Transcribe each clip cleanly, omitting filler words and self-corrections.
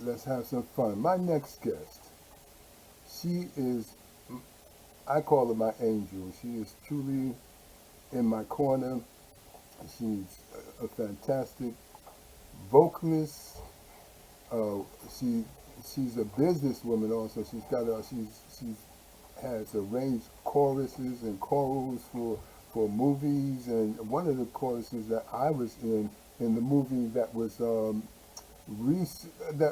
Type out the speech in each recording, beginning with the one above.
let's have some fun. My next guest, she is, I call her my angel. She is truly in my corner. She's a fantastic vocalist. Uh, she she's a businesswoman also. She's has arranged choruses and chorals for movies, and one of the choruses that I was in the movie that was that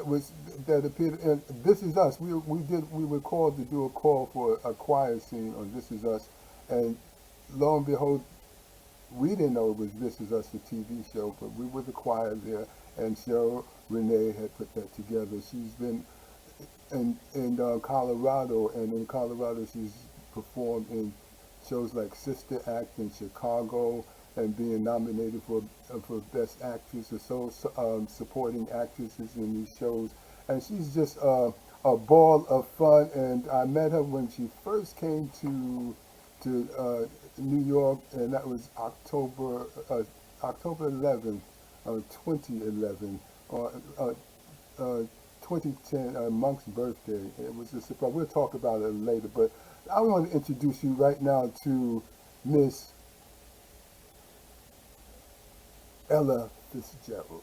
was that appeared in This Is Us. We were called to do a call for a choir scene on This Is Us, and lo and behold, we didn't know it was This Is Us, the TV show, but we were the choir there, and Sheryl Renee had put that together. She's been in Colorado, and in Colorado she's performed in shows like Sister Act in Chicago, and being nominated for Best Actress or supporting actresses in these shows. And she's just a ball of fun. And I met her when she first came to New York, and that was October 11th, 2011, or 2010, Monk's birthday. It was a surprise. We'll talk about it later, but I want to introduce you right now to Miss Ella Fitzgerald.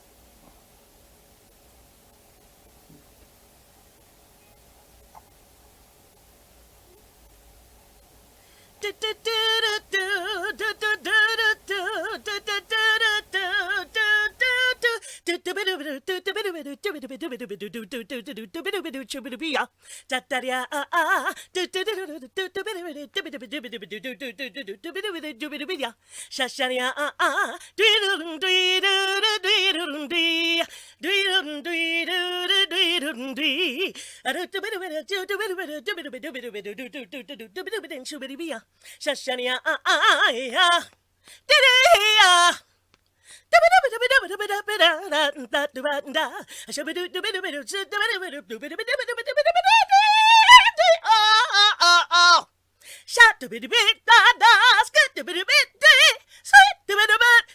Shot to be the bit da da, skit to be the bit day, sweet to be the bit,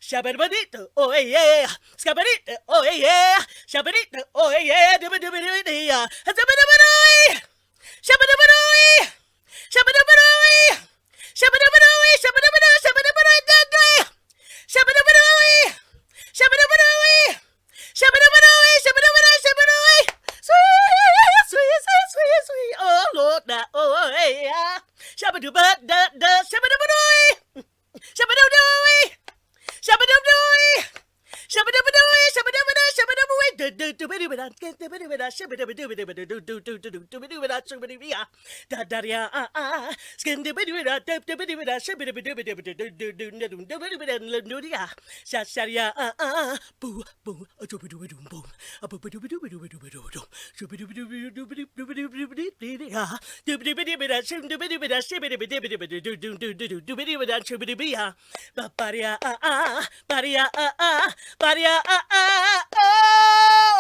Shabadito, oh yeah, Scabadito, oh yeah, Shabadito, oh yeah, Dibidibidibidi, Hazabidibidoi, Shabadibidoi, Shabadibidoi, Shabadibidoi, Shabadibidoi, Shabadibidoi, Shabadibidoi, Shabadibidoi, Shabadibidoi, Shabadibidoi, Shabadibidoi, sweet, sweet, sweet, sweet, sweet, oh Lord, oh yeah, Shabadibidoi, Shabadibidoi, Shabadibidoi, Shabba-doo-doo! Shabba-doo-doo! Shabba-doo-doo! Shabba-doo-doo!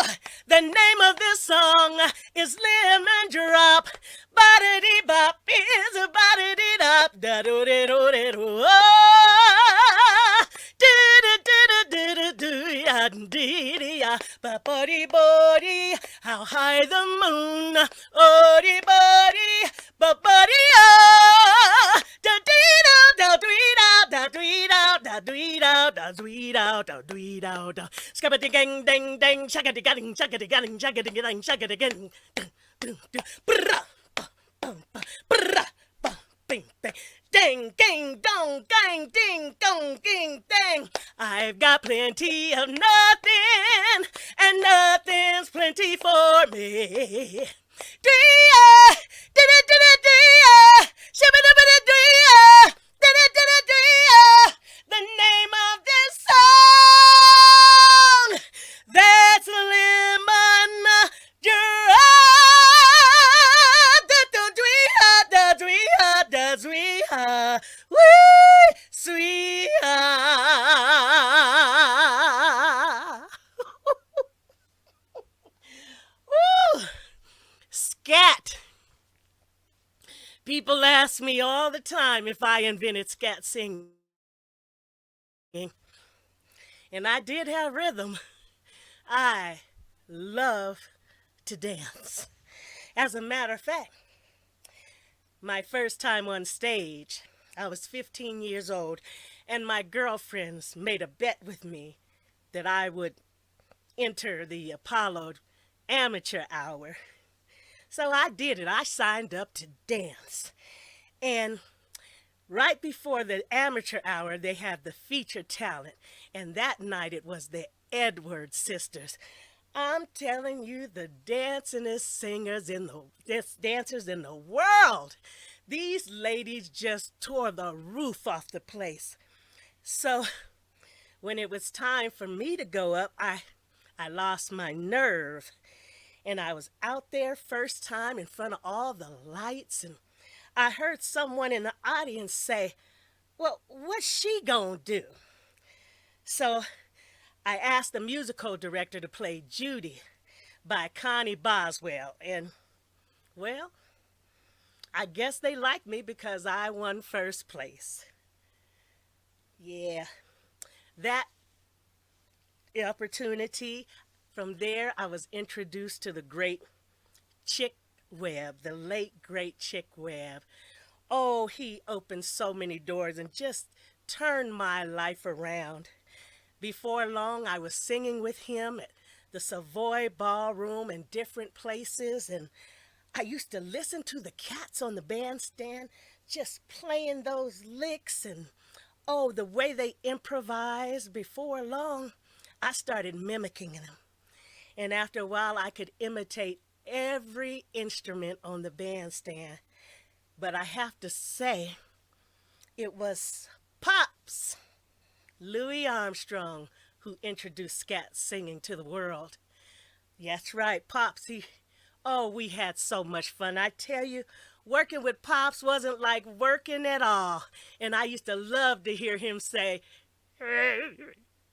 The name of this song is Lemon Drop. Ba-da-dee bop is a ba-da-dee dop. Da-do-de-do-de-do. Oh, do-do-do-do-do-do-ya-dee-dee-ya. Ba-ba-dee-ba-dee. How high the moon. Oh-dee-ba-dee. Ba-ba-dee-ah. Da-dee-da-da-dee-da. Da-dee-da. Da-dee-da. Da-dee-da. Da-dee-da. Da. Skabba-ding, ding, ding, shaka-ding, shaka-ding, shaka-ding, shaka-ding. Brrrah. Brrrah, bing, bang. Ding, ding, dong, gang, ding, dong, ding, dang. I've got plenty of nothing, and nothing's plenty for me. Dee-ah, dee-da-dee-da-dee-ah, shabba-dabba-da-dee-ah, dee-da-dee-da-dee-ah. The name of this song, that's Lemon Drop. Sweetheart, wee, sweetheart. Woo. Scat. People ask me all the time if I invented scat singing. And I did have rhythm. I love to dance. As a matter of fact, my first time on stage, I was 15 years old, and my girlfriends made a bet with me that I would enter the Apollo amateur hour. So I did it. I signed up to dance. And right before the amateur hour, they had the featured talent. And that night it was the Edwards sisters. I'm telling you, the dancingest singers in dancers in the world. These ladies just tore the roof off the place. So when it was time for me to go up, I lost my nerve. And I was out there first time in front of all the lights, and I heard someone in the audience say, "Well, what's she gonna do?" So I asked the musical director to play Judy by Connie Boswell, and well, I guess they liked me because I won first place. Yeah, that opportunity, from there I was introduced to the great Chick Webb, the late great Chick Webb. Oh, he opened so many doors and just turned my life around. Before long, I was singing with him at the Savoy Ballroom and different places, and I used to listen to the cats on the bandstand just playing those licks, and oh, the way they improvised. Before long, I started mimicking them. And after a while, I could imitate every instrument on the bandstand. But I have to say, it was Pops, Louis Armstrong, who introduced scat singing to the world. That's right, Pops. Oh, we had so much fun. I tell you, working with Pops wasn't like working at all. And I used to love to hear him say, "Hey,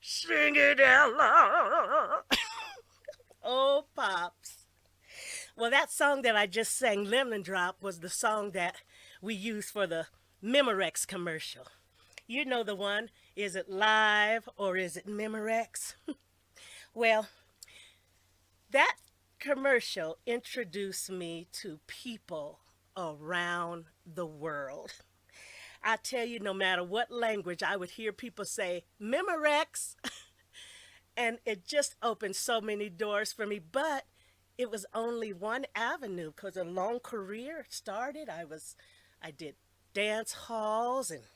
sing it out loud." Oh, Pops. Well, that song that I just sang, Lemon Drop, was the song that we used for the Memorex commercial. You know the one, is it live or is it Memorex? Well, that commercial introduced me to people around the world. I tell you, no matter what language, I would hear people say, Memorex. And it just opened so many doors for me. But it was only one avenue because a long career started. I did dance halls and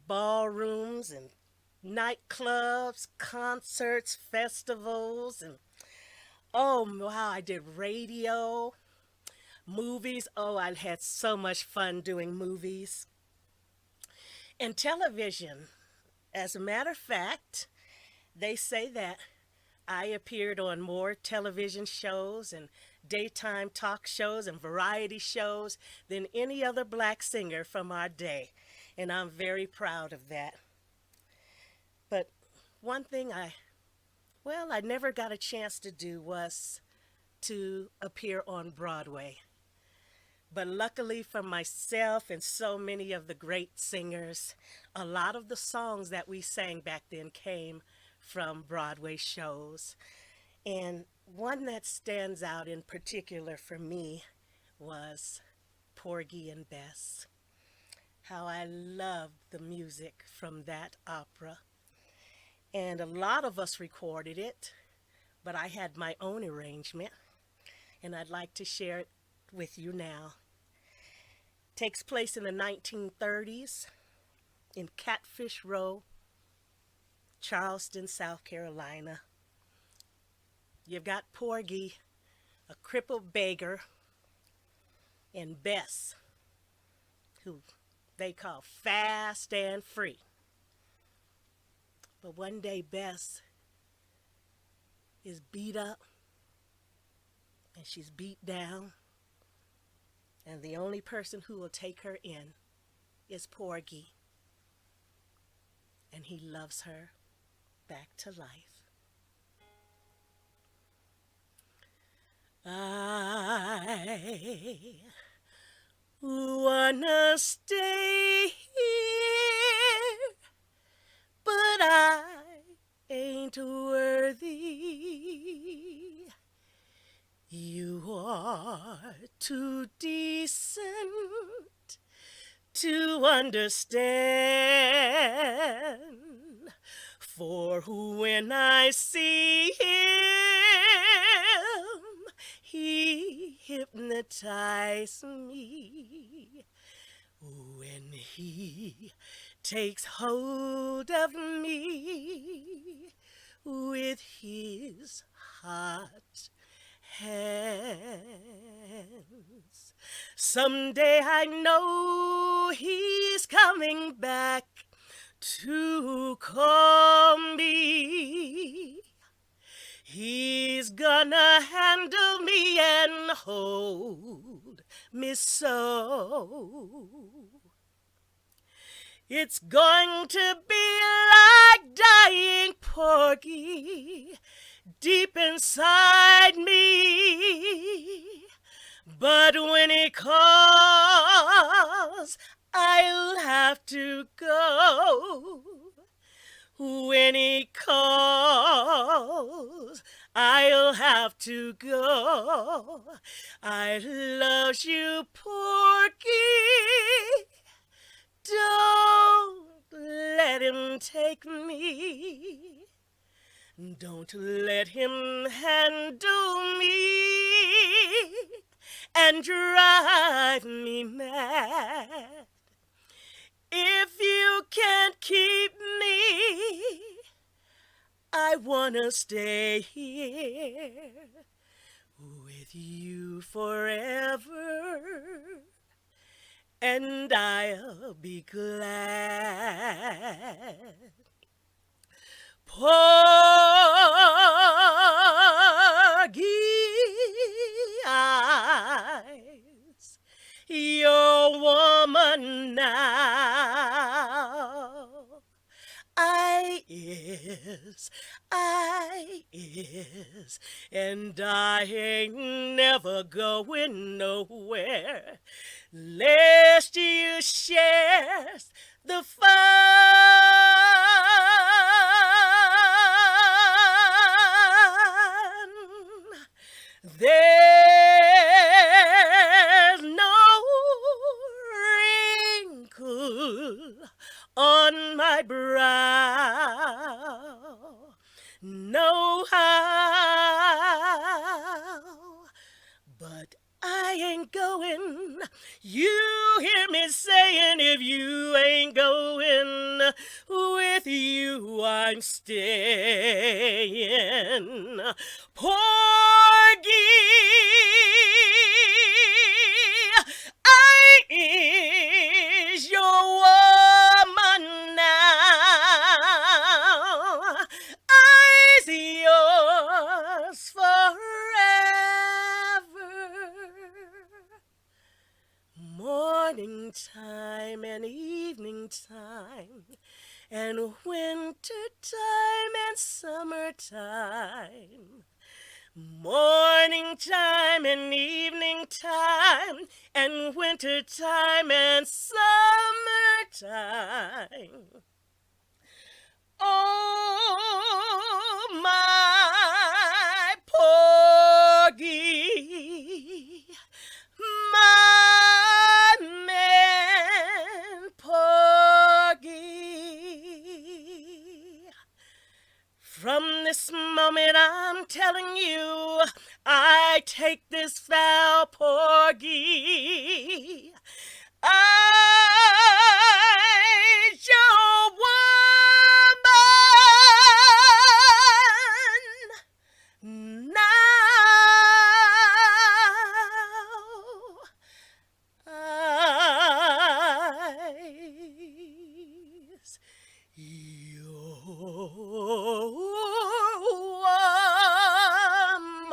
ballrooms and nightclubs, concerts, festivals, and oh wow, I did radio, movies. Oh, I had so much fun doing movies. And television. As a matter of fact, they say that I appeared on more television shows and daytime talk shows and variety shows than any other black singer from our day. And I'm very proud of that. But one thing I well, I never got a chance to do was to appear on Broadway. But luckily for myself and so many of the great singers, a lot of the songs that we sang back then came from Broadway shows. And one that stands out in particular for me was Porgy and Bess. How I loved the music from that opera. And a lot of us recorded it, but I had my own arrangement, and I'd like to share it with you now. Takes place in the 1930s in Catfish Row, Charleston, South Carolina. You've got Porgy, a crippled beggar, and Bess, who they call fast and free. But one day Bess is beat up and she's beat down, and the only person who will take her in is Porgy, and he loves her back to life. I wanna stay here, but I ain't worthy. You are too decent to understand. For when I see him, he hypnotizes me. When he takes hold of me with his hot hands. Someday I know he's coming back to call me. He's gonna handle me and hold me so. It's going to be like dying, Porgy, deep inside me. But when he calls, I'll have to go. When he calls, I'll have to go. I love you, Porgy. Don't let him take me. Don't let him handle me and drive me mad. If you can't keep me, I wanna stay here with you forever, and I'll be glad. Porgy eyes, your woman now. I is, and I ain't never going nowhere, lest you share the fun. There's no wrinkle on my brow, no how, but I ain't going. You hear me saying, if you ain't going, with you I'm staying. Porgy, I is your woman now. I's yours forever. Morning time and evening time and winter time and summertime, morning time and evening time, and winter time and summertime. Oh, my porgy, my man porgy. From this moment, I'm telling you, I take this foul porgy. I your woman now. Eyes your woman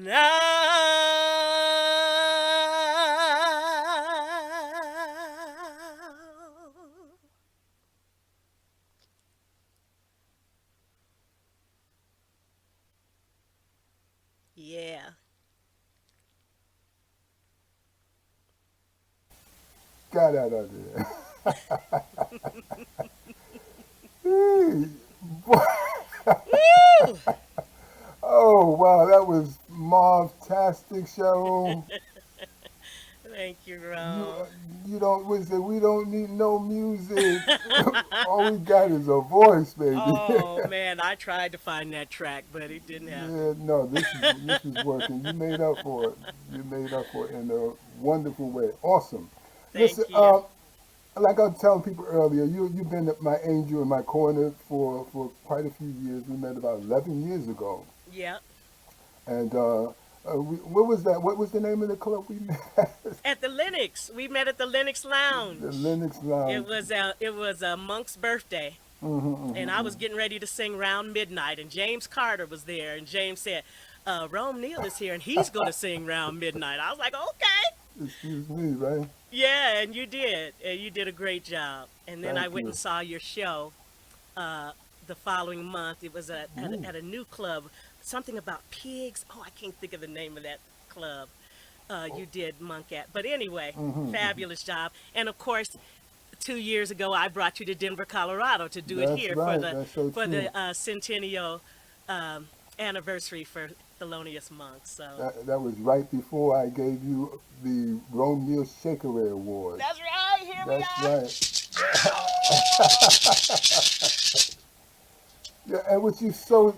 now. Yeah. Got out of there. Woo! Oh wow, that was Marvtastic, Cheryl. Thank you, You Ron. you don't we say we don't need no music. All we got is a voice, baby. Oh man, I tried to find that track, but it didn't happen. Yeah, no, this is working. You made up for it. You made up for it in a wonderful way. Awesome. Listen, Thank you. like I was telling people earlier, you've been my angel in my corner for quite a few years. We met about 11 years ago, Yep. and what was that? What was the name of the club we met at? At the Linux, we met at the Linux The Lounge. Linux Lounge. It was Monk's birthday, Hmm, and I was getting ready to sing Round Midnight, and James Carter was there, and James said, "Rome Neal is here, and he's going to sing Round Midnight." I was like, "Okay." Excuse me, right? Yeah, and you did a great job. And then I Thank went and you. saw your show uh, the following month. It was Ooh. at a new club, something about pigs. Oh, I can't think of the name of that club. You did Monk at, but anyway, Hmm. fabulous job. And of course, 2 years ago, I brought you to Denver, Colorado, to do it That's here right. That's so for true. the centennial anniversary for Thelonious Monk. So That was right before I gave you the Romeo Shaker Award. that's right. Here we That's are. right. Yeah, and which you so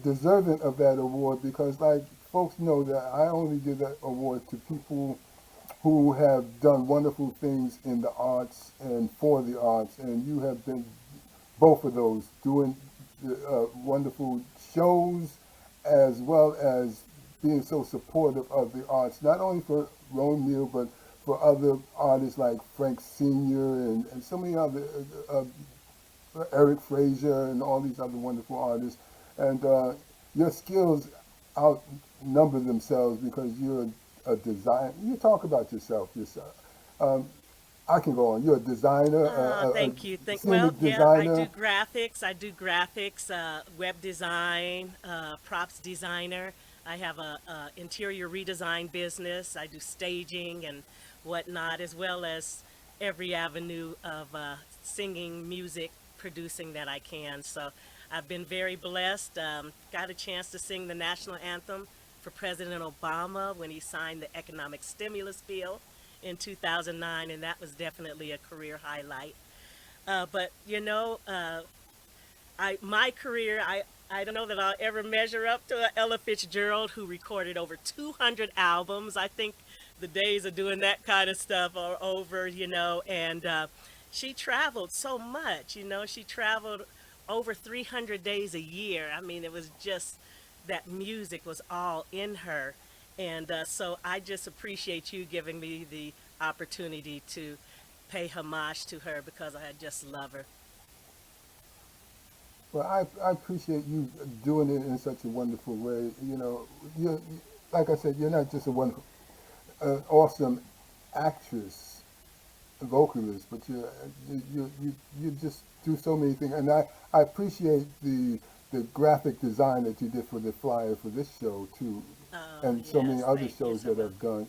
deserving of that award because like folks know that I only give that award to people who have done wonderful things in the arts and for the arts, and you have been both of those, doing the, wonderful shows as well as being so supportive of the arts, not only for Romeo but for other artists like Frank Senior and so many other Eric Fraser and all these other wonderful artists. And your skills outnumber themselves because you're a designer. You talk about yourself. Um, I can go on. You're a designer, a Thank you. Well, scenic yeah, I do designer. graphics. I do graphics, web design, props designer. I have a interior redesign business. I do staging and whatnot, as well as every avenue of singing, music, producing that I can. So I've been very blessed. Got a chance to sing the national anthem for President Obama when he signed the economic stimulus bill in 2009, and that was definitely a career highlight. But you know, I my career, I don't know that I'll ever measure up to Ella Fitzgerald, who recorded over 200 albums. I think the days of doing that kind of stuff are over, and she traveled so much. She traveled over 300 days a year. I mean, it was just that music was all in her. And so I just appreciate you giving me the opportunity to pay homage to her because I just love her. Well, I appreciate you doing it in such a wonderful way. Like I said, you're not just a wonderful, awesome actress. vocalist, but you just do so many things, and I appreciate the graphic design that you did for the flyer for this show too, Oh, and so many yes. other Thank you shows so that much. I've done.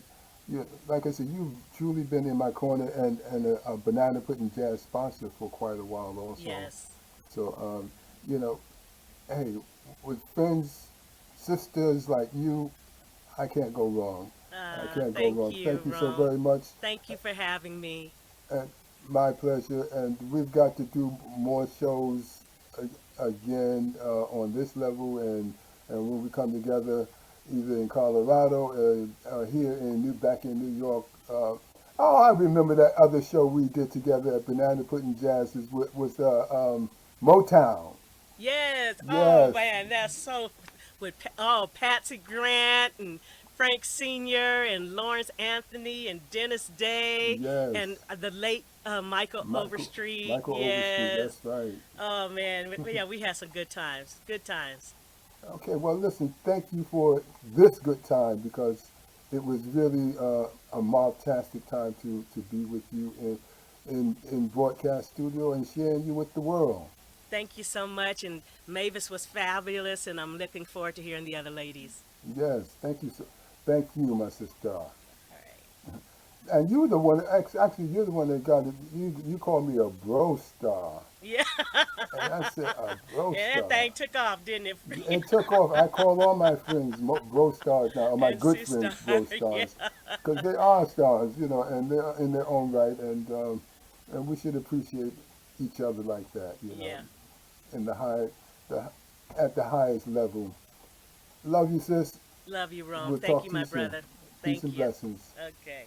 You, like I said, you've truly been in my corner and a Banana Puddin Jazz sponsor for quite a while also. Yes. So you know, hey, with friends, sisters like you, I can't go wrong. I can't go Thank wrong. you, Thank you so Rome. very much. Thank you for having me. And my pleasure. And we've got to do more shows again on this level, and when we come together, either in Colorado or here in back in New York. Oh, I remember that other show we did together at Banana Pudding Jazz was Motown. Yes. Oh Yes, man, that's so with oh Patsy Grant and Frank Sr. and Lawrence Anthony and Dennis Day yes. and the late Michael Michael Overstreet. Michael Overstreet. Yes. That's right. Oh man, yeah, we had some good times. Good times. Okay, well, listen, thank you for this good time because it was really a Marvtastic time to be with you in broadcast studio and sharing you with the world. Thank you so much, and Mavis was fabulous, and I'm looking forward to hearing the other ladies. Yes, thank you. Thank you, my sister. All right. And you the one, actually, you're the one that got it. You called me a bro star. Yeah, And I said, a bro yeah, that star. thing took off, didn't it? It took off. I call all my friends bro stars now, or my And good sister, friends bro yeah, stars, because they are stars, and they're in their own right, and we should appreciate each other like that, yeah. in the at the highest level. Love you, sis. Love you, Rome. We'll Thank talk you, to you my soon. brother. Peace Thank and you. blessings. Okay.